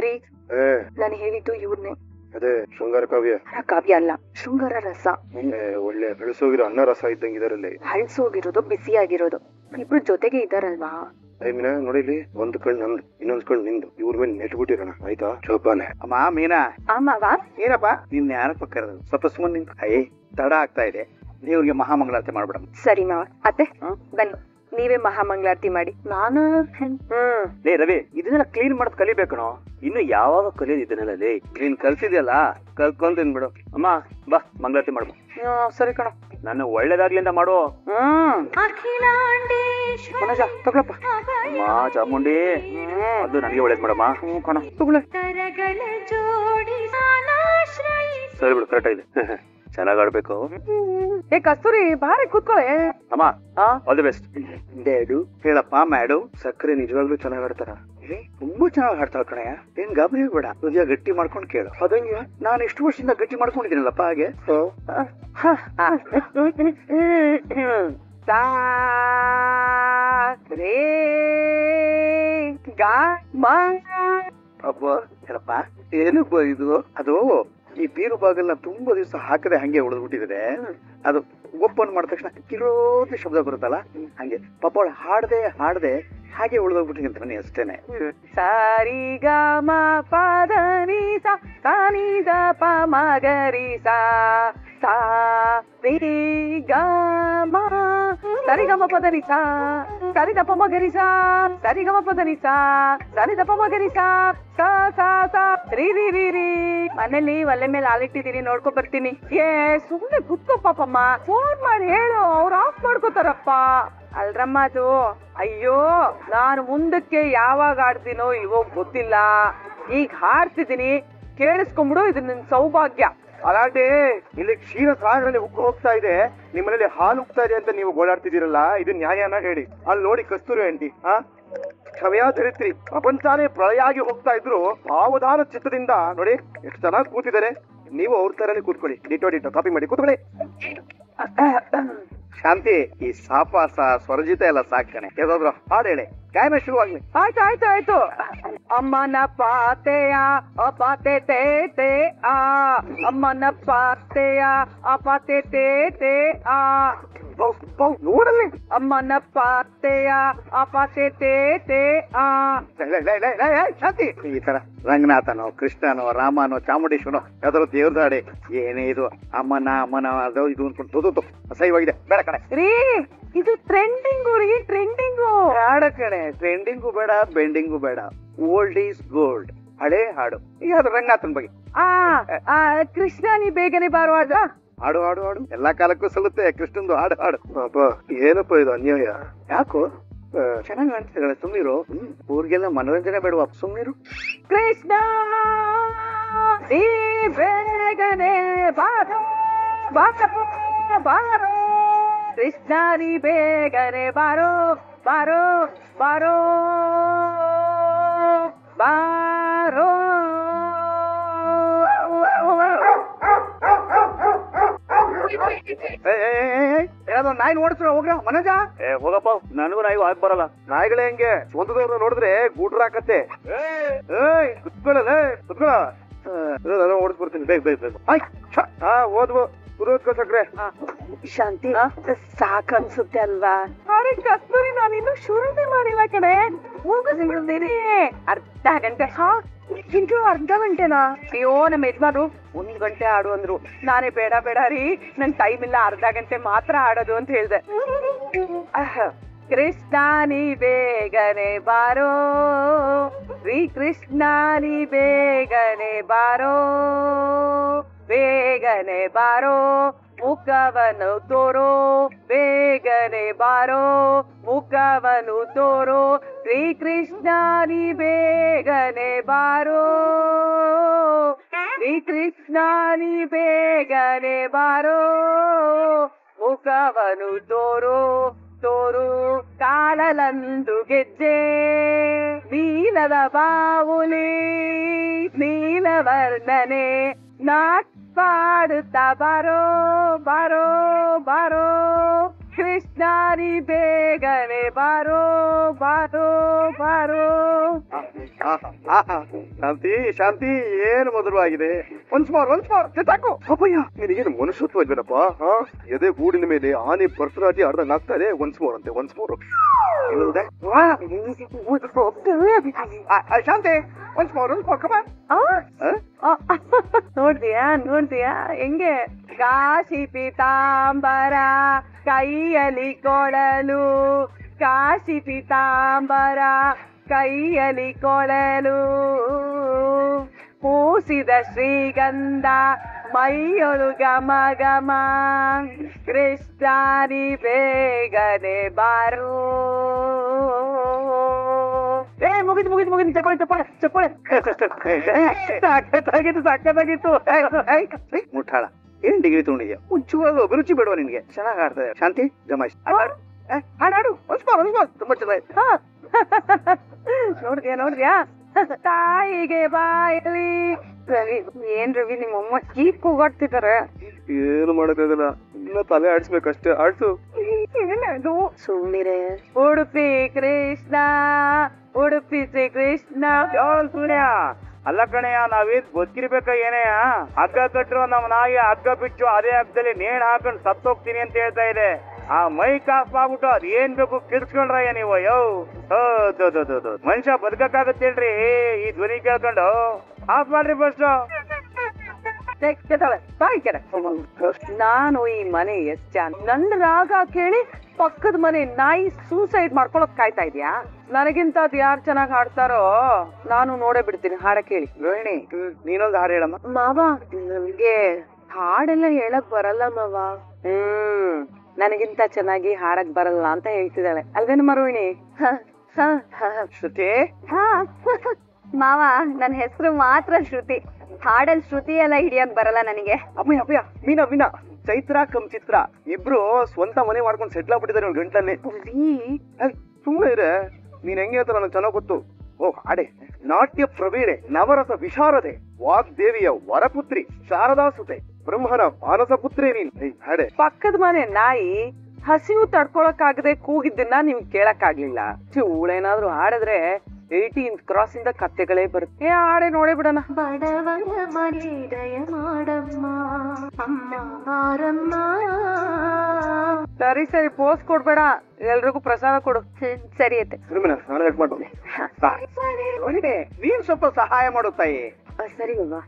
ರೀ ನಾನು ಹೇಳಿದ್ದು ಇವ್ರನ್ನೇ. ಅದೇ ಶೃಂಗಾರ ಕಾವ್ಯ. ಕಾವ್ಯ ಅಲ್ಲ, ಶೃಂಗಾರ ರಸ. ಒಳ್ಳೆ ಬೆಳೆಸೋಗಿರೋ ಅನ್ನ ರಸ ಇದ್ದಂಗೆ ಇದರಲ್ಲಿ. ಹಳ್ಸೋಗಿರೋದು, ಬಿಸಿಯಾಗಿರೋದು. ಇಬ್ರು ಜೊತೆಗೆ ಇದಾರಲ್ವಾ? ಮೀನಾ ನೋಡಿಲಿ, ಒಂದು ಕಣ್ಣು ನಂದು, ಇನ್ನೊಂದ್ ಕಣ್ಣು ನಿಂದು. ಇವ್ರ ಮೇಲೆ ನೆಟ್ಬಿಟ್ಟಿರೋಣ, ಆಯ್ತಾ? ಚೌಪಾನೆ. ಅಮ್ಮ ಮೀನಾ. ಆಮವಾ ಏನಪ್ಪ ನಿನ್ನ ಯಾರಪ್ಪ ಕರೆದು? ಸ್ವಲ್ಪ ಸುಮ್ಮನೆ ನಿಂತು. ತಡ ಆಗ್ತಾ ಇದೆ, ದೇವ್ರಿಗೆ ಮಹಾಮಂಗಳಾರತಿ ಮಾಡ್ಬಿಡ. ಸರಿ ಮಾವ. ಅತ್ತೆ ಬನ್ನಿ, ನೀವೇ ಮಹಾಮಂಗಳಾರತಿ ಮಾಡಿ. ನಾನು ಲೇ ರವಿ, ಇದನ್ನೆಲ್ಲ ಕ್ಲೀನ್ ಮಾಡೋದ್ ಕಲಿಬೇಕಣೋ. ಇನ್ನು ಯಾವಾಗ ಕಲಿಯೋದು ಇದನ್ನೆಲ್ಲ? ಲೇ ನೀನ್ ಕಲ್ಸಿದ್ಯಲ್ಲ, ಕಲ್ಕೊಂತೀನಿ ಬಿಡು. ಅಮ್ಮ ಬಾ, ಮಂಗಳಾರತಿ ಮಾಡ್ಬೋ. ಸರಿ ಕಣ, ನಾನು ಒಳ್ಳೇದಾಗ್ಲಿ ಅಂತ ಮಾಡು. ತಗೊಳಪ್ಪ. ಅಮ್ಮ ಚಾಮುಂಡಿ, ಅದು ನನಗೆ ಒಳ್ಳೇದ್ ಮಾಡಮ್ಮ. ಕಣ ತಗೊಳ್ಳೆ. ಸರಿ ಬಿಡು, ಕರೆಕ್ಟ್ ಆಗಿದೆ. ಚೆನ್ನಾಗ್ ಆಡ್ಬೇಕು. ಏ ಕಸ್ತೂರಿ, ಬಾರಿ ಕೂತ್ಕೊಳ್ಳೆ. ಅಮ್ಮ ಆಲ್ ದಿ ಬೆಸ್ಟ್. ಡ್ಯಾಡು ಹೇಳಪ್ಪ. ಮ್ಯಾಡು ಸಕ್ಕರೆ ನಿಜವಾಗ್ಲೂ ಚೆನ್ನಾಗ್ ಆಡ್ತಾರ? ತುಂಬಾ ಚೆನ್ನಾಗಿ ಹಾಡ್ತಾಳ ಕಣಯ್ಯ. ಏನ್ ಗಾಬರಿ ಬೇಡ, ಹೃದಯ ಗಟ್ಟಿ ಮಾಡ್ಕೊಂಡು ಕೇಳು. ಅದಂಗೆ ನಾನು ಎಷ್ಟು ವರ್ಷದಿಂದ ಗಟ್ಟಿ ಮಾಡ್ಕೊಂಡಿದ್ದೀನಲ್ಲಪ್ಪ. ಹಾಗೆ ಅಬ್ಬ ಹೇಳಪ್ಪ, ಏನಪ್ಪ ಇದು? ಅದು ಈ ಬೀರು ಬಾಗಲ್ನ ತುಂಬಾ ದಿವಸ ಹಾಕದೆ ಹಂಗೆ ಉಳಿದ್ಬಿಟ್ಟಿದೆ. ಅದು ಓಪನ್ ಮಾಡಿದ ತಕ್ಷಣ ಕಿರೋತಿ ಶಬ್ದ ಬರುತ್ತಲ್ಲ, ಹಂಗೆ ಪಾಪ ಹಾಡದೆ ಹಾಗೆ ಉಳಿದೋಗ್ಬಿಟ್ಟಿದೆ ಅಷ್ಟೇನೆ. ಸಾರಿ ಗ ಮ ಪದ ನಿ ಸ ಸ ನಿ ದ ಪ ಮ ಗ ರಿ ಸ ಸ ರಿ ಗ ಮ ಸರಿ ಗ ಮ ಪದ ನಿ ಸ ಸರಿ ದ ಪ ಮ ಗ ರಿ ಸ ಸರಿ ಗ ಮ ಪದ ನಿ ಸ ಸರಿ ದ ಪ ಮ ಗ ರಿ ಸ ಸ ಸ ಸ ರಿ ರಿ ರಿ ರಿ. ಮನೇಲಿ ಒಲೆ ಮೇಲೆ ಹಾಲಿಟ್ಟಿದೀನಿ, ನೋಡ್ಕೊ ಬರ್ತೀನಿ. ಸುಮ್ನೆ ಕುತ್ಕೋ ಪಾಪಮ್ಮ, ಫೋನ್ ಮಾಡಿ ಹೇಳು, ಅವ್ರು ಆಫ್ ಮಾಡ್ಕೋತಾರಪ್ಪ. ಅಲ್ರಮ್ಮ ಅದು. ಅಯ್ಯೋ, ನಾನು ಮುಂದಕ್ಕೆ ಯಾವಾಗ ಆಡ್ತೀನೋ ಇಲ್ವೋ ಗೊತ್ತಿಲ್ಲ, ಈಗ ಹಾಡ್ತಿದ್ದೀನಿ, ಕೇಳಿಸ್ಕೊಂಬಿಡು. ಇದು ನಿನ್ ಸೌಭಾಗ್ಯ. ಅಲಾಟೆ, ಇಲ್ಲಿ ಕ್ಷೀರ ಸಾಗರಲ್ಲಿ ಉಕ್ಕು ಹೋಗ್ತಾ ಇದೆ, ನಿಮ್ಮನೇಲಿ ಹಾಲು ಉಕ್ತಾ ಇದೆ ಅಂತ ನೀವು ಗೋಳಾಡ್ತಿದ್ದೀರಲ್ಲ, ಇದು ನ್ಯಾಯನ ಹೇಳಿ? ಅಲ್ಲಿ ನೋಡಿ ಕಸ್ತೂರಿ ಆಂಟಿ, ಕ್ಷಮೆಯಾಧರಿತ್ರಿ, ಪ್ರಪಂಚನೇ ಪ್ರಳಯ ಆಗಿ ಹೋಗ್ತಾ ಇದ್ರು ಸಾವಧಾನ ಚಿತ್ತದಿಂದ ನೋಡಿ ಎಷ್ಟು ಚೆನ್ನಾಗಿ ಕೂತಿದ್ದಾರೆ. ನೀವು ಅವ್ರ ತರನೇ ಕೂತ್ಕೊಳ್ಳಿ, ಡಿಟೋ ಕಾಪಿ ಮಾಡಿ ಕೂತ್ಕೊಳ್ಳಿ. ಶಾಂತಿ, ಈ ಸಾಪಾಸ ಸ್ವರಜಿತ ಎಲ್ಲ ಸಾಕಣೆ. ಯಾವ್ದಾದ್ರು ಹಾಡು ಹೇಳಿ, ಗಾಯನ ಶುರುವಾಗ್ಲಿ. ಆಯ್ತು. ಅಮ್ಮನ ಪಾತೆಯ ಅಪಾತೆ ತೇ ತೇ ಆ, ಅಮ್ಮನ ಪಾತೆಯ ಅಪಾತೆ ತೇ ತೇ ಆ, ನೋಡಲ್ಲಿ ಅಮ್ಮನ ಪಾತೆಯ ಅಪಾತೆ ತೇ ತೇ ಆ. ಶಾಂತಿ, ಈ ತರ ರಂಗನಾಥನೋ ಕೃಷ್ಣನೋ ರಾಮನೋ ಚಾಮುಂಡೇಶ್ವರನೋ ಯಾವ್ದಾದ್ರು ದೇವ್ರದಾಡಿ, ಏನೇ ಇದು ಅಮ್ಮನ ಅದು ಇದು ಅನ್ಕೊಂಡು ಅಸಹ್ಯವಾಗಿದೆ. ಬೇಡ ಕಣೆ ರೀ, ಇದು ಟ್ರೆಂಡಿಂಗು ರೀ, ಟ್ರೆಂಡಿಂಗು. ಬೇಡ ಕಣೆ, ಟ್ರೆಂಡಿಂಗು ಬೇಡ, ಬೆಂಡಿಂಗು ಬೇಡ. ಓಲ್ಡ್ ಈಸ್ ಗೋಲ್ಡ್, ಹಳೆ ಹಾಡು. ಈಗ ಅದು ರಂಗನಾಥನ್ ಬಗ್ಗೆ. ಕೃಷ್ಣ ನೀ ಬೇಗನೆ ಬಾರೋ ಅದ ಹಾಡು ಎಲ್ಲಾ ಕಾಲಕ್ಕೂ ಸಲ್ಲುತ್ತೆ ಕೃಷ್ಣಂದು ಹಾಡು. ಪಾಪ ಏನಪ್ಪ ಇದು ಅನ್ಯಾಯ. ಯಾಕೋ ಚೆನ್ನಾಗಿ ಕಾಣ್ತಿದ್ದಾಳೆ, ಸುಮ್ನಿರು. ಊರಿಗೆಲ್ಲ ಮನೋರಂಜನೆ ಬೇಡವಾ, ಸುಮ್ನಿರು. ಕೃಷ್ಣ ನೀ ಬೇಗನೆ ಬಾರೋ ಬಾರೋ, ಕೃಷ್ಣ ನೀ ಬೇಗನೆ ಬಾರೋ ಬಾರೋ ಬಾರೋ ಬಾರೋ. ಏನಾದ್ರು ನಾಯಿ ನೋಡಿಸ್ರ ಹೋಗ್ರ ಮನೋಜ. ಹೋಗಪ್ಪ, ನನಗೂ ನಾಯಿ ಆಗ್ ಬರಲ್ಲ. ನಾಯಿಗಳೇ ಹೆಂಗೆ ಸ್ವಂತದವ್ರು ನೋಡಿದ್ರೆ ಗೂಡ್ರಾಕತ್ತೆ. ಓಡಿಸ್ಬಿಡ್ತೀನಿ, ಬೇಗ. ಓದ್ಬೋ ಪುರೋತ್ಕೋ ಸಕ್ರೆ. ಶಾಂತಿ, ಸಾಕನ್ಸುತ್ತೆ ಅಲ್ವಾ? ಅರೆ ಕಸ್ತೂರಿ, ನಾನಿನ್ನು ಶುರುನೇ ಮಾಡಿಲ್ಲ ಕಡೆ. ಮುಗಿಸ್ಬಿಡ್ತೀನಿ. ಅರ್ಧ ಗಂಟೆ. ಅರ್ಧ ಗಂಟೆನಾ? ಅಯ್ಯೋ, ನಮ್ಮ ಯಜಮಾನ್ರು 1 ಗಂಟೆ ಆಡು ಅಂದ್ರು. ನಾನೇ ಬೇಡ ರೀ, ನನ್ ಟೈಮ್ ಇಲ್ಲ, ಅರ್ಧ ಗಂಟೆ ಮಾತ್ರ ಆಡೋದು ಅಂತ ಹೇಳ್ದೆ. ಕೃಷ್ಣ ನೀ ಬೇಗನೆ ಬಾರೋ, ಶ್ರೀ ಕೃಷ್ಣ ನೀ ಬೇಗನೆ ಬಾರೋ, ಬೇಗನೆ ಬಾರೋ, ಮುಖವನ್ನು ತೋರೋ, ಬೇಗನೆ ಬಾರೋ, ಮುಖವನ್ನು ತೋರೋ, ಶ್ರೀ ಕೃಷ್ಣ ನೀ ಬೇಗನೆ ಬಾರೋ, ಶ್ರೀ ಕೃಷ್ಣ ನೀ ಬೇಗನೆ ಬಾರೋ, ಮುಖವನ್ನು ತೋರೋ ಕಾಲಲಂದು ಗೆಜ್ಜೆ, ನೀಲದ ಬಾವುಲಿ ನೀಲವರ್ಣನೆ, ನಾಟ್ಪಾಡುತ್ತಾ ಬಾರೋ ಬಾರೋ ಬಾರೋ, ಕೃಷ್ಣ ನೀ ಬೇಗನೆ ಬಾರೋ ಬಾರೋ ಬಾರೋ. ಶಾಂತಿ ಶಾಂತಿ ಏನು ಮಧುರವಾಗಿದೆ. ಒನ್ಸ್ ಮೋರ್ ಸಾಕು. ಅಪ್ಪಯ್ಯ ನಿನಗೇನು ಮನುಷ್ಯತ್ವ ಇಲ್ವೇನಪ್ಪ? ಎದೆ ಗೂಡಿನ ಮೇಲೆ ಆನೆ ಭರತನಾಟ್ಯ ಆಡ್ದಂಗ್ ಆಗ್ತಾ ಇದೆ. ಒನ್ಸ್ ಮೋರ್ ಅಂತೆ, ಒನ್ಸ್ ಮೋರ್. ಶಾಂತಿ ಒನ್ಸ್ ಮೋರ್ ಕಮಾನ್. ನೋಡ್ತೀಯಾ ಹೆಂಗೆ ಕಾಶಿ ಪೀತಾಂಬರ ಕೈಯಲ್ಲಿ ಕೊಳಲು, ಕಾಶಿ ಪೀತಾಂಬರ ಕೈಯಲ್ಲಿ ಕೊಳಲು, ಪೂಸಿದ ಶ್ರೀಗಂಧ ಮೈಯೊಳು ಘಮ ಘಮ, ಕೃಷ್ಣಾನಿ ಬೇಗನೆ ಬಾರೋ. ಮುಗಿದು ಸಾಕಾಗಿತ್ತು. ಮುಟ್ಟಾಳ ಏನ್ ಡಿಗ್ರಿ ತಗೊಂಡಿದ್ಯಾ? ಮುಂಚೂರು ಅಭಿರುಚಿ ಬೇಡವಾ ನಿನ್ಗೆ? ಚೆನ್ನಾಗಿ ಆಡ್ತಾ ಶಾಂತಿ. ಜಮಾಯಿಸ್ ಹಾಡಾಡು. ತುಂಬಾ ಚೆನ್ನಾಗಿ. ನೋಡ್ದ್ಯಾ ತಾಯಿಗೆ ಬಾಯಲ್ಲಿ. ಏನ್ ರವಿ ನಿಮ್ಮಮ್ಮ ಚೀಪ್ ಕೂಗಾಡ್ತಿದ್ದಾರೆ. ಏನು ಮಾಡಕ್ಕಾಗಲ್ಲ, ಇನ್ನ ತಲೆ ಆಡ್ಸ್ಬೇಕಷ್ಟೇ. ಆಡ್ಸು. ಸುಮ್ನಿರೆ. ಉಡುಪಿ ಕೃಷ್ಣ, ಉಡುಪಿ ಶ್ರೀ ಕೃಷ್ಣ. ಸೂರ್ಯ ಅಲ್ಲ ಕಣಯ್ಯ, ನಾವೇನ್ ಗೊತ್ತಿರ್ಬೇಕ ಏನಯ್ಯ? ಹಗ್ಗ ಕಟ್ಟರು ನಮ್ಮ ನಾಯಿ ಹಗ್ಗ ಬಿಟ್ಟು ಅದೇ ಹಗ್ಗದಲ್ಲಿ ನೇಣ್ ಹಾಕೊಂಡು ಸತ್ತೋಗ್ತೀನಿ ಅಂತ ಹೇಳ್ತಾ ಇದೆ. ಆ ಮೈಕ್ ಆಫ್ ಆಗ್ಬಿಟ್ಟು ಅದ್ ಏನ್ ಬೇಕು ಕಿರ್ಸ್ಕೊಂಡ್ರಯ್ಯ ನೀವು. ಮನುಷ್ಯ ಬದುಕಕ್ಕಾಗತ್ತೇಳ್ರಿ ಈ ಧ್ವನಿ ಕೇಳ್ಕೊಂಡು? ಆಫ್ ಮಾಡ್ರಿ ಫಸ್ಟ್. ನಾನು ಈ ಮನೆ ಎಷ್ಟ ನನ್ನ ರಾಗ ಕೇಳಿ ಪಕ್ಕದ ಮನೆ ನಾಯಿ ಸೂಸೈಡ್ ಮಾಡ್ಕೊಳಕ್ ಕಾಯ್ತಾ ಇದ್ಯಾ? ನನಗಿಂತ ಅದ್ ಯಾರು ಚೆನ್ನಾಗ್ ಹಾಡ್ತಾರೋ ನಾನು ನೋಡೇ ಬಿಡ್ತೀನಿ. ಹಾಡ ಕೇಳಿ. ರೋಹಿಣಿ ನೀನೊಂದು ಹಾಡು ಹೇಳಮ್ಮ. ಮಾವ ನನ್ಗೆ ಹಾಡೆಲ್ಲ ಹೇಳಕ್ ಬರಲ್ಲ ಮಾವ. ನನಗಿಂತ ಚೆನ್ನಾಗಿ ಹಾಡಕ್ ಬರಲ್ಲ ಅಂತ ಹೇಳ್ತಿದ್ದಾಳೆ ಅಲ್ವೇನು ರೋಹಿಣಿ? ಶ್ರುತಿ. ಮಾವ ನನ್ ಹೆಸರು ಮಾತ್ರ ಶ್ರುತಿ, ಹಾಡಲ್ ಶ್ರುತಿ ಎಲ್ಲ ಹಿಡಿಯಕ್ ಬರಲ್ಲ ನನಗೆ. ಅಪ್ಪಯ್ಯ ಮೀನಾ ಚೈತ್ರ ಕಮ್ ಚಿತ್ರ ಇಬ್ರು ಸ್ವಂತ ಮನೆ ಮಾಡ್ಕೊಂಡು ಸೆಟ್ಲ್ ಆಗ್ಬಿಟ್ಟಿದ್ದಾರೆ ಅವ್ರ ಗಂಟಲ್ಲಿ. ಸುಮ್ಮನೆ ಇರೆ, ನೀನ್ ಹೆಂಗೆ ಅಂತ ನನಗೆ ಚೆನ್ನಾಗ್ ಗೊತ್ತು. ಓ ಹಾಡೆ. ನಾಟ್ಯ ಪ್ರವೀಣೆ, ನವರಸ ವಿಶಾರದೆ, ವಾಗ್ದೇವಿಯ ವರಪುತ್ರಿ, ಶಾರದಾ ಸುತೆ, ಬ್ರಹ್ಮನ ಮಾನಸ ಪುತ್ರಿ ನೀನ್. ಹಾಡೆ. ಪಕ್ಕದ ಮನೆ ನಾಯಿ ಹಸಿವು ತಡ್ಕೊಳಕ್ ಆಗದೆ ಕೂಗಿದ್ದನ್ನ ನಿಮ್ ಕೇಳಕ್ ಆಗ್ಲಿಲ್ಲ. ಇವಳೇನಾದ್ರು ಹಾಡಿದ್ರೆ 18th ಕ್ರಾಸ್ ಇಂದ ಕತ್ತೆಗಳೇ ಬರುತ್ತೆ. ಹಾಡೆ ನೋಡೇ ಬಿಡೋಣ. ಬಡವರ ಮನೆಯ ಮಾಡಮ್ಮ ಅಮ್ಮ ಮಾರಮ್ಮ. ಸರಿ ಪೋಸ್ ಕೊಡ್ಬೇಡ, ಎಲ್ರಿಗೂ ಪ್ರಸಾದ ಕೊಡು. ಸರಿ ಅತ್ತೆ. ನಾನು ಹೆಲ್ಪ್ ಮಾಡ್ತೀನಿ. ನೀನ್ ಸ್ವಲ್ಪ ಸಹಾಯ ಮಾಡು ತಾಯಿ. ಸರಿ ಅಲ್ವಾ?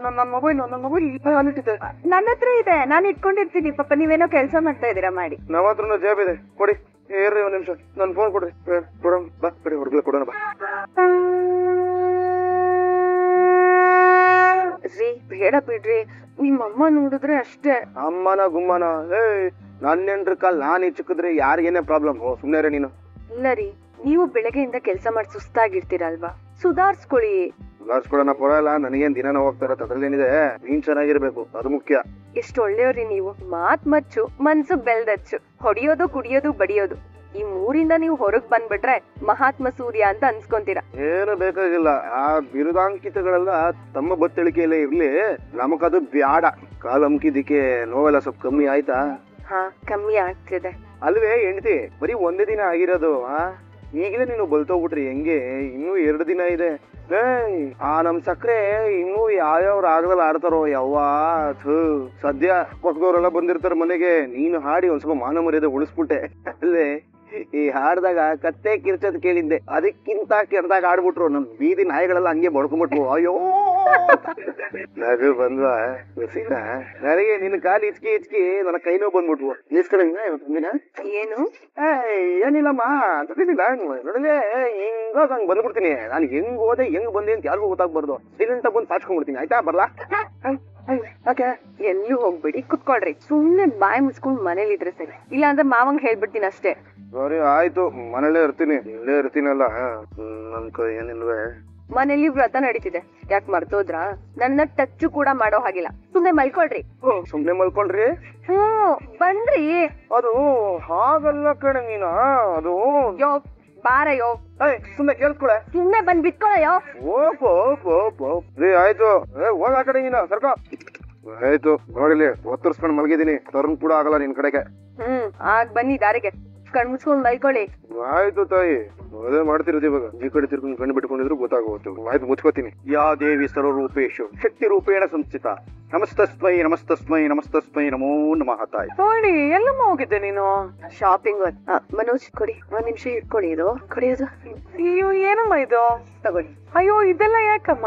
ನನ್ನ ಮೊಬೈಲ್ ಅಲ್ಲಿಟ್ಟಿದ್ದೆ. ನನ್ನ ಹತ್ರ ಇದೆ, ನಾನು ಇಟ್ಕೊಂಡಿರ್ತೀನಿ. ಪಾಪ ನೀವೇನೋ ಕೆಲಸ ಮಾಡ್ತಾ ಇದೀರಾ ಮಾಡಿ. ನಮ್ಮ ಹತ್ರ ಜಾಬ್ ಇದೆ, ಕೊಡಿ. ಏರ್ರಿ ಒಂದ್ ನಿಮಿಷ, ನನ್ ಫೋನ್ ಕೊಡ್ರಿ. ಕೊಡೋಣ ಬಾ, ಕೊಡಿ ಹೊರಗಡೆ ಕೊಡೋಣ ಬಾ. ರೀ ಬೇಡ ಬಿಡ್ರಿ, ನಿಮ್ಮಮ್ಮ ನೋಡಿದ್ರೆ ಅಷ್ಟೇ. ಅಮ್ಮನ ಗುಮ್ಮನ ನನ್ನೆಂಡ್ರ ಕಾಲ್ ನಾನ್ ಚಿಕ್ಕಿದ್ರೆ ಯಾರಿಗೇನೇ ಪ್ರಾಬ್ಲಮ್? ಸುಮ್ನೆ ರೀ ನೀನು. ಇಲ್ಲ ರೀ, ನೀವು ಬೆಳಗ್ಗೆಯಿಂದ ಕೆಲಸ ಮಾಡಿ ಸುಸ್ತಾಗಿರ್ತೀರಲ್ವಾ, ಸುಧಾರ್ಸ್ಕೊಳ್ಳಿ. ಸುಧಾರ್ಸ್ಕೊಳ್ಳೋಣ ಪರವಾಗಿಲ್ಲ, ನನಗೇನ್ ದಿನ ಹೋಗ್ತಾ ಇರತ್ತೆ, ಅದ್ರಲ್ಲೇನಿದೆ. ನೀನ್ ಚೆನ್ನಾಗಿರ್ಬೇಕು, ಅದು ಮುಖ್ಯ. ಎಷ್ಟು ಒಳ್ಳೆಯವ್ರಿ ನೀವು. ಮಾತ್ ಮಚ್ಚು, ಮನ್ಸು ಬೆಲ್ದಚ್ಚು, ಹೊಡಿಯೋದು ಕುಡಿಯೋದು ಬಡಿಯೋದು, ಈ ಮೂರಿಂದ ನೀವು ಹೊರಗ್ ಬಂದ್ಬಿಟ್ರೆ ಮಹಾತ್ಮ ಸೂರ್ಯ ಅಂತ ಅನ್ಸ್ಕೊಂತೀರಾ. ಏನು ಬೇಕಾಗಿಲ್ಲ, ಆ ಬಿರುದಾಂಕಿತಗಳೆಲ್ಲ ತಮ್ಮ ಬತ್ತಳಿಕೆಯಲ್ಲೇ ಇರ್ಲಿ, ನಮಗದು ಬ್ಯಾಡ. ಕಾಲಂಕಿದಿಕ್ಕೆ ನೋವೆಲ್ಲ ಸ್ವಲ್ಪ ಕಮ್ಮಿ ಆಯ್ತಾ? ಹಾ, ಕಮ್ಮಿ ಆಗ್ತಿದೆ ಅಲ್ವೇ ಹೆಂಡತಿ? ಬರೀ ಒಂದೇ ದಿನ ಆಗಿರೋದು. ಈಗಲೇ ನೀನು ಬಲ್ತೋಗ್ಬಿಟ್ರಿ ಹೆಂಗೆ? ಇನ್ನೂ 2 ದಿನ ಇದೆ. ಆ ನಮ್ ಸಕ್ರೆ ಇನ್ನೂ ಯಾವ್ಯಾವ್ರು ಆಗದಲ್ಲಿ ಆಡ್ತಾರೋ ಯವ್ವಾ. ಸದ್ಯ ಪಕ್ಕದವ್ರೆಲ್ಲ ಬಂದಿರ್ತಾರ ಮನೆಗೆ. ನೀನು ಹಾಡಿ ಒಂದ್ ಸ್ವಲ್ಪ ಮಾನ ಮರ್ಯಾದೆ ಉಳಿಸ್ಬಿಟ್ಟೆ. ಅಲ್ಲೇ ಈ ಹಾಡ್ದಾಗ ಕತ್ತೆ ಕಿರ್ಚದ್ ಕೇಳಿದ್ದೆ, ಅದಕ್ಕಿಂತ ಕೆಡ್ದಾಗ ಆಡ್ಬಿಟ್ರು. ನಮ್ ಬೀದಿ ನಾಯಿಗಳೆಲ್ಲ ಹಂಗೆ ಬಡ್ಕೊಂಡ್ಬಿಟ್ವು. ಅಯ್ಯೋ ನಗು ಬಂದ್ವಾ ನನಗೆ. ನಿನ್ನ ಕಾಲು ಇಚ್ಕಿ ನನ್ನ ಕೈ ನೋವು ಬಂದ್ಬಿಟ್ವು. ಏನು? ಏನಿಲ್ಲಮ್ಮ, ಗೊತ್ತಿಲ್ಲ. ನೋಡಲೇ ಹಿಂಗೋಗ ಹಂಗ್ ಬಂದ್ಬಿಡ್ತೀನಿ. ನಾನು ಹೆಂಗ್ ಹೋದೆ ಹೆಂಗ್ ಬಂದೆ ಅಂತ ಯಾರಿಗೂ ಗೊತ್ತಾಗ್ಬಾರ್ದು. ಸೈಲೆಂಟ್ ಆಗಿ ಬಂದು ಪಾಚ್ಕೊಂಡ್ಬಿಡ್ತೀನಿ, ಆಯ್ತಾ? ಬರ್ಲಾ? ಎಲ್ಲೂ ಹೋಗ್ಬೇಡಿ, ಕುತ್ಕೊಳ್ರಿ. ಸುಮ್ನೆ ಬಾಯಿ ಮುಚ್ಕೊಂಡ್ ಮನೇಲಿ ಇದ್ರೆ ಸರಿ, ಇಲ್ಲ ಅಂದ್ರೆ ಮಾವಂಗ್ ಹೇಳ್ಬಿಡ್ತೀನಿ ಅಷ್ಟೇ. ಸರಿ ಆಯ್ತು, ಮನೇಲೇ ಇರ್ತೀನಿ. ಇಲ್ಲೇ ಇರ್ತೀನಲ್ಲ, ನನ್ ಕೈ ಏನಿಲ್ವೇ. ಮನೇಲಿ ವ್ರತ ನಡೀತಿದೆ, ಯಾಕೆ ಮರ್ತೋದ್ರ? ನನ್ನ ಟಚ್ ಕೂಡ ಮಾಡೋ ಹಾಗಿಲ್ಲ. ಸುಮ್ನೆ ಮಲ್ಕೊಳ್ರಿ. ಸುಮ್ನೆ ಮಲ್ಕೊಳ್ರಿ? ಬನ್ರಿ. ಅದು ಹಾಗಲ್ಲ ಕಣೆ ನೀನು. ಅದು ಯೋ ಬಾರಯ್ಯೋ. ಸುಮ್ನೆ ಕೇಳಿಸ್ಕೊಳೆ. ಸುಮ್ನೆ ಬಂದ್ ಬಿಟ್ಕೊಳಯ್ಯೋ. ರೀ ಆಯ್ತು, ಹೋಗ ಆ ಕಡೆ ನೀನು ಸರ್ಕ. ಆಯ್ತು ನೋಡಿಲಿ, ಒತ್ತರ್ಸ್ಕೊಂಡ್ ಮಲಗಿದೀನಿ. ತರ್ನ್ ಕೂಡ ಆಗಲ್ಲ ನಿನ್ ಕಡೆಗೆ. ಆಗ ಬನ್ನಿ ದಾರಿಗೆ. ಕಣ್ಮುಚ್ಕೊಂಡ್ ಬೈಕೊಳ್ಳಿ. ಆಯ್ತು ತಾಯಿ, ಅದೇ ಮಾಡ್ತಿರೋದು ಇವಾಗ. ಈ ಕಡೆ ತಿರ್ಕೊಂಡು ಕಣ್ಣು ಬಿಟ್ಕೊಂಡಿದ್ರು ಗೊತ್ತಾಗೋಗುತ್ತೆ. ಆಯ್ತು, ಮುಚ್ಕೋತೀನಿ. ಯಾ ದೇವಿ ಸರ್ವರೂಪೇಶು ಶಕ್ತಿ ರೂಪೇಣ ಸಂಸ್ಥಿತ ನಮಸ್ತಸ್ಮೈ ನಮಸ್ತಸ್ಮೈ ನಮಸ್ತಸ್ಮೈ ನಮೋ ನಮಃ ತಾಯಿ. ನೋಡಿ ಎಲ್ಲಮ್ಮ ಹೋಗಿದ್ದೆ ನೀನು? ಶಾಪಿಂಗ್. ಮನೋಜ್ ಕೊಡಿ, ಒಂದ್ ನಿಮಿಷ ಇಟ್ಕೊಳ್ಳಿ. ಇದು ಕೊಡಿಯೋದು. ಅಯ್ಯೋ ಏನಮ್ಮ ಇದು? ತಗೊಳ್ಳಿ. ಅಯ್ಯೋ ಇದೆಲ್ಲ ಯಾಕಮ್ಮ?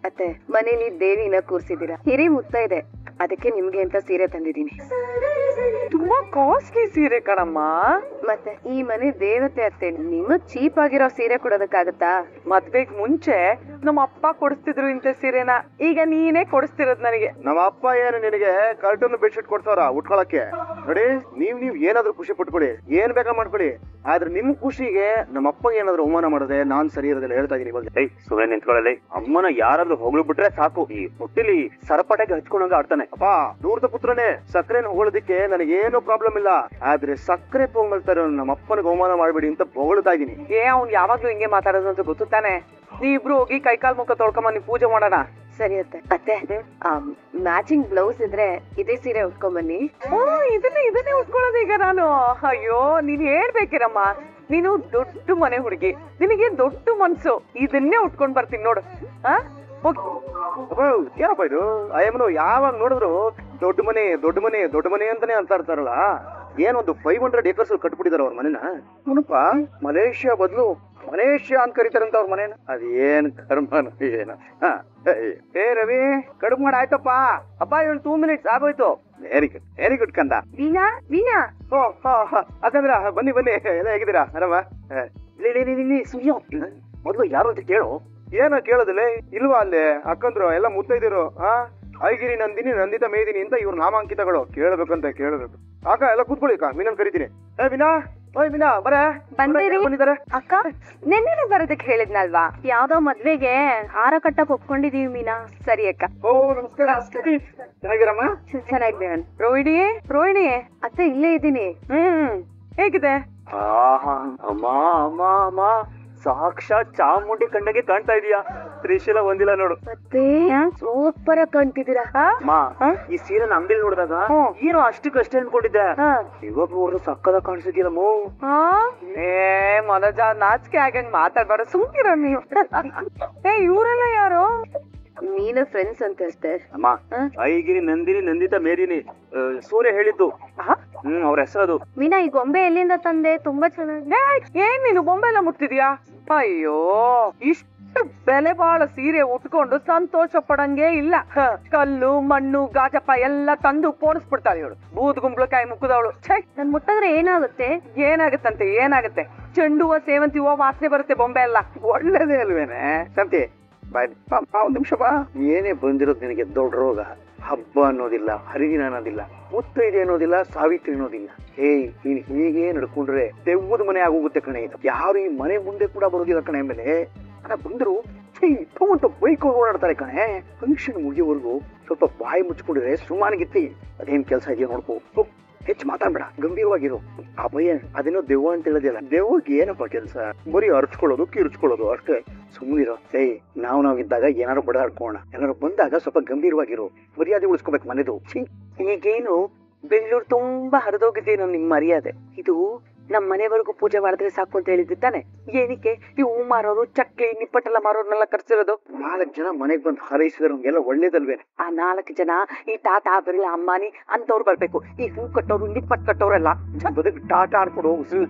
ಅತ್ತೆ, ಮನೇಲಿ ದೇವಿನ ಕೂರ್ಸಿದೀರಾ, ಹಿರಿ ಮುತ್ತ ಇದೆ, ಅದಕ್ಕೆ ನಿಮ್ಗೆ ಅಂತ ಸೀರೆ ತಂದಿದೀನಿ. ತುಂಬಾ ಕಾಸ್ಟ್ಲಿ ಸೀರೆ ಕಣಮ್ಮ. ಮತ್ತೆ ಈ ಮನೆ ದೇವತೆ ಅತ್ತೆ, ನಿಮಗ್ ಚೀಪ್ ಆಗಿರೋ ಸೀರೆ ಕೊಡೋದಕ್ಕಾಗತ್ತಾ? ಮದ್ವೆಗ್ ಮುಂಚೆ ನಮ್ಮ ಅಪ್ಪ ಕೊಡಿಸ್ತಿದ್ರು ಇಂಥ ಸೀರೆನ, ಈಗ ನೀನೇ ಕೊಡಿಸ್ತಿರೋದ್ ನನಗೆ. ನಮ್ಮ ಅಪ್ಪ ಏನು ನಿನಗೆ ಕರ್ಟನ್ ಬೆಡ್ಶೀಟ್ ಕೊಡ್ತಾರ ಉಟ್ಕೊಳಕ್ಕೆ? ನೋಡಿ, ನೀವ್ ಏನಾದ್ರೂ ಖುಷಿ ಪಟ್ಕೊಳ್ಳಿ, ಏನ್ ಬೇಕಾ ಮಾಡ್ಕೊಳ್ಳಿ, ಆದ್ರೆ ನಿಮ್ ಖುಷಿಗೆ ನಮ್ಮ ಅಪ್ಪ ಏನಾದ್ರು ಅವಮಾನ ಮಾಡದೆ ನಾನ್ ಸರಿ ಇರೋದಿಲ್ಲ ಹೇಳ್ತಾ ಇದೀನಿ ಇವಾಗ. ಸುಮ್ಮನೆ ನಿಂತ್ಕೊಳ್ಳಲಿ. ಅಮ್ಮನ ಯಾರಾದ್ರೂ ಹೊಗಳು ಬಿಟ್ರೆ ಸಾಕು, ಈ ಹೊಟ್ಟಿಲಿ ಸರಪಟಾಗಿ ಹಚ್ಕೊಂಡಂಗ ಆಡ್ತಾನೆ. ಅಪ್ಪ, ದೂರದ ಪುತ್ರನೇ, ಸಕ್ಕರೆನ ಹೊಗಳೋದಿಕ್ಕೆ ನನಗೇನು ಪ್ರಾಬ್ಲಮ್ ಇಲ್ಲ, ಆದ್ರೆ ಸಕ್ಕರೆ ಪೊಂಗಲ್ತಾರೆ ನಮ್ಮ ಅಪ್ಪನಿಗೆ ಅವಮಾನ ಮಾಡ್ಬೇಡಿ ಅಂತ ಹೊಗಳ್ತಾ ಇದೀನಿ. ಅವ್ನ್ ಯಾವಾಗ್ಲೂ ಹಿಂಗೆ ಮಾತಾಡೋದು ಅಂತ ಗೊತ್ತು ತಾನೆ. ನೀವಿಬ್ರು ಹೋಗಿ ಕೈಕಾಲ್ ಮುಖ ತೊಳ್ಕೊಂಬ, ನೀವ್ ಪೂಜೆ ಮಾಡೋಣ. ಸರಿ ಅತ್ತೆ. ಅತ್ತೆ, ಮ್ಯಾಚಿಂಗ್ ಬ್ಲೌಸ್ ಇದ್ರೆ ಇದೇ ಸೀರೆ ಉಟ್ಕೊಂಡ್ ಬನ್ನಿ. ಇದನ್ನೇ ಉಟ್ಕೊಳ್ಳೋದು ಈಗ ನಾನು? ಅಯ್ಯೋ, ನೀನ್ ಹೇಳ್ಬೇಕಿರಮ್ಮ, ನೀನು ದೊಡ್ಡ ಮನೆ ಹುಡುಗಿ, ನಿನಗೆ ದೊಡ್ಡ ಮನ್ಸು. ಇದನ್ನೇ ಉಟ್ಕೊಂಡ್ ಬರ್ತೀನಿ ನೋಡು. ಏನಪ್ಪ ಇದು? ಅಯ್ಯಮ್ಮನು ಯಾವಾಗ ನೋಡಿದ್ರು ದೊಡ್ಡ ಮನೆ ದೊಡ್ಡ ಮನೆ ದೊಡ್ಡ ಮನೆ ಅಂತಾನೆ ಅಂತ ಇರ್ತಾರಲ್ಲ. ಏನೊಂದು 500 ಏಕರ್ಸ್ ಕಟ್ಬಿಟ್ಟಿದಾರ ಅವ್ರ ಮನೆನ. ಏನಪ್ಪ, ಮಲೇಷ್ಯಾ ಬದಲು ಮಲೇಷ್ಯಾ ಅಂತ ಕರೀತಾರಂತ ಅವ್ರ ಮನೇನ. ಅದೇನ್ ಕರ್ಮನ ಏನ. ಏ ರವಿ, ಕಡುಬು ಮಾಡ ಆಯ್ತಪ್ಪ. ಅಪ್ಪ, 2 minutes ಆಗೋಯ್ತು. ವೆರಿ ಗುಡ್ ಕಂದ. ವೀಣಾ, ವೀಣಾ. ಅದಂದ್ರ ಬನ್ನಿ ಬನ್ನಿ, ಎಲ್ಲ ಹೇಗಿದ್ದೀರಾ? ಆರಾಮ? ಸುಯ್ಯೋ, ಮೊದ್ಲು ಯಾರು ಅಂತ ಕೇಳು. ಏನೋ ಕೇಳೋದಿಲ್ಲ ಇಲ್ವಾ? ಅಲ್ಲೇ ಅಕ್ಕಂದ್ರು ಎಲ್ಲ ಮುತ್ತೈದಿರು. ಐಗಿರಿ, ನಂದಿನಿ, ನಂದಿತಾ, ಮೇದಿನಿ ಅಂತ ಇವ್ರ ನಾಮಾಂಕಿತಗಳು. ಕೇಳಬೇಕಂತ ಕೇಳಬೇಕು. ಅಕ್ಕ ಎಲ್ಲ ಕೂತ್ಕೊಳ್ಳಿ, ಅಕ್ಕ ಮೀನನ್ ಕರಿತೀನಿ. ವಿನಾ, ಓಯ್ ವಿನಾ, ಬಂದಿದ್ದಾರೆ. ಅಕ್ಕ, ನೆನ್ನೆ ಬರೋದಕ್ಕೆ ಹೇಳಿದ್ನಲ್ವಾ, ಯಾವ್ದೋ ಮದ್ವೆಗೆ ಹಾರ ಕಟ್ಟಕ್ ಒಪ್ಕೊಂಡಿದೀವಿ ಮೀನಾ. ಸರಿ ಅಕ್ಕ. ಓ ನಮಸ್ಕಾರ. ಚೆನ್ನಾಗಿರಮ್ಮ? ಚೆನ್ನಾಗಿದೆ. ರೋಹಿಣಿ, ರೋಹಿಣಿ. ಅತ್ತೆ, ಇಲ್ಲೇ ಇದ್ದೀನಿ. ಹೇಗಿದೆ? ಅಮ್ಮ ಅಮ್ಮ ಅಮ್ಮ, ಸಾಕ್ಷಾತ್ ಚಾಮುಂಡಿ ಕಣ್ಣಗೆ ಕಾಣ್ತಾ ಇದೀಯಾ. ತ್ರಿಶೂಲ ಒಂದಿಲ್ಲ ನೋಡು. ಮತ್ತೆ ಸೂಪರ್ ಆಗಿ ಕಾಣ್ತಿದ್ದೀರಾ. ಈ ಸೀರೆನ ಅಂಗಡಿಲಿ ನೋಡಿದಾಗ ಏನೋ ಅಷ್ಟಕ್ಕಷ್ಟೇ ಅನ್ಕೊಂಡಿದ್ದೆ, ಇವಾಗ ನೋಡ್ರು ಸಕ್ಕದ ಕಾಣಿಸಿದ್ಯಲ್ಲಮ್ಮ. ಮನೋಜ, ನಾಚಿಕೆ ಆಗಂಗ್ ಮಾತಾಡ್ಬಾರ, ಸುಮ್ಕಿರ ನೀವು. ಇವ್ರೆಲ್ಲ ಯಾರು? ನೀನು ಫ್ರೆಂಡ್ಸ್ ಅಂತ ಅಷ್ಟೇ. ಅಮ್ಮ, ಐಗಿರಿ, ನಂದಿನಿ, ನಂದಿತಾ, ಮೇದಿನಿ, ಸೂರ್ಯ ಹೇಳಿದ್ದು. ಅವ್ರ ಹೆಸರದು. ಮೀನಾ, ಈ ಗೊಂಬೆ ಎಲ್ಲಿಂದ ತಂದೆ? ತುಂಬಾ ಚೆನ್ನಾಗಿ. ಏನ್ ನೀನು ಬೊಂಬೆ ಎಲ್ಲ ಮುಟ್ತಿದ್ಯಾ? ಅಯ್ಯೋ, ಇಷ್ಟು ಬೆಲೆ ಬಾಳ ಸೀರೆ ಉಟ್ಕೊಂಡು ಸಂತೋಷ ಪಡಂಗೆ ಇಲ್ಲ. ಕಲ್ಲು ಮಣ್ಣು ಗಾಜಪ್ಪ ಎಲ್ಲ ತಂದು ಪೋಣಿಸ್ಬಿಡ್ತಾಳೆ ಇವಳು. ಬೂದ್ ಗುಂಬ್ಳಕಾಯಿ ಮುಕ್ಕದವಳು. ನನ್ ಮುಟ್ಟಿದ್ರೆ ಏನಾಗುತ್ತೆ? ಏನಾಗತ್ತಂತೆ? ಏನಾಗುತ್ತೆ? ಚೆಂಡು ಹೂವ, ಸೇವಂತಿ ಹೂವ ವಾಸನೆ ಬರುತ್ತೆ ಬೊಂಬೆ ಎಲ್ಲ. ಒಳ್ಳೇದೇ ಅಲ್ವೇನೆ ಸಂತೆ? ಬಾಯ್, ಒಂದ್ ನಿಮಿಷ ಬಾ. ಏನೇ ಬಂದಿರೋದು ನಿನಗೆ ದೊಡ್ಡ ರೋಗ. ಹಬ್ಬ ಅನ್ನೋದಿಲ್ಲ, ಹರಿದಿನ ಅನ್ನೋದಿಲ್ಲ, ಮುತ್ತೈದೆ ಅನ್ನೋದಿಲ್ಲ, ಸಾವಿತ್ರಿ ಅನ್ನೋದಿಲ್ಲ. ನೀನ್ ಹೀಗೆ ನಡ್ಕೊಂಡ್ರೆ ದೆವ್ವದ ಮನೆ ಆಗೋಗುತ್ತೆ ಕಣೆ. ಇದು ಯಾರು ಈ ಮನೆ ಮುಂದೆ ಕೂಡ ಬರೋದಿಲ್ಲ ಕಣೆ. ಮೇಲೆ ಬಂದ್ರು ಅಂತ ಬೈಕ್ ಓಡಾಡ್ತಾರೆ ಕಣೆ. ಫಂಕ್ಷನ್ ಮುಗಿಯೋವರೆಗೂ ಸ್ವಲ್ಪ ಬಾಯಿ ಮುಚ್ಕೊಂಡಿದ್ರೆ ಸುಮಾನಿಗಿತ್ತಿ. ಅದೇನ್ ಕೆಲಸ ಇದೆಯಾ ನೋಡ್ಕೋ. ಹೆಚ್ಚು ಮಾತಾಡ್ಬೇಡ, ಗಂಭೀರವಾಗಿರು. ಅಭಯ ಅದೇನೋ ದೆವ್ವ ಅಂತ ಹೇಳೋದಿಲ್ಲ. ದೆವ್ವಕ್ಕೆ ಏನಪ್ಪ ಕೆಲಸ? ಬರೀ ಅರ್ಚ್ಕೊಳ್ಳೋದು, ಕಿರ್ಚ್ಕೊಳ್ಳೋದು ಅಷ್ಟೇ. ಸುಮ್ಮನಿರೋ. ನಾವಿದ್ದಾಗ ಏನಾರು ಬಡಾಡ್ಕೋಣ, ಏನಾರು ಬಂದಾಗ ಸ್ವಲ್ಪ ಗಂಭೀರವಾಗಿರು. ಮರ್ಯಾದೆ ಉಳಿಸ್ಕೋಬೇಕು ಮನೆದು. ಈಗೇನು ಬೆಂಗಳೂರು ತುಂಬಾ ಹರಿದೋಗಿದ್ದೇನೋ ನಿಮ್ ಮರ್ಯಾದೆ. ಇದು ನಮ್ ಮನೆವರೆಗೂ ಪೂಜೆ ಮಾಡಿದ್ರೆ ಸಾಕು ಅಂತ ಹೇಳಿದ್ದು ತಾನೆ. ಏನಕ್ಕೆ ಈ ಹೂ ಮಾರೋರು, ಚಕ್ಲಿ, ನಿಪ್ಪಟ್ಟೆಲ್ಲ ಮಾರೋರ್ನೆಲ್ಲ ಕರ್ಸಿರೋದು? 4 ಜನ ಮನೆಗ್ ಬಂದು ಹಾರೈಸಿದ್ರೆ ನಮ್ಗೆಲ್ಲ ಒಳ್ಳೇದಲ್ವೇನೆ. ಆ 4 ಜನ ಈ ಟಾಟಾ, ಬಿರ್ಲಾ, ಅಂಬಾನಿ ಅಂತವ್ರು ಬರ್ಬೇಕು. ಈ ಹೂ ಕಟ್ಟೋರು, ನಿಪ್ಪಟ್ಟು ಕಟ್ಟೋರೆಲ್ಲ ಬದುಕು ಟಾಟಾ ಆಡ್ಕೊಂಡು ಹೋಗು.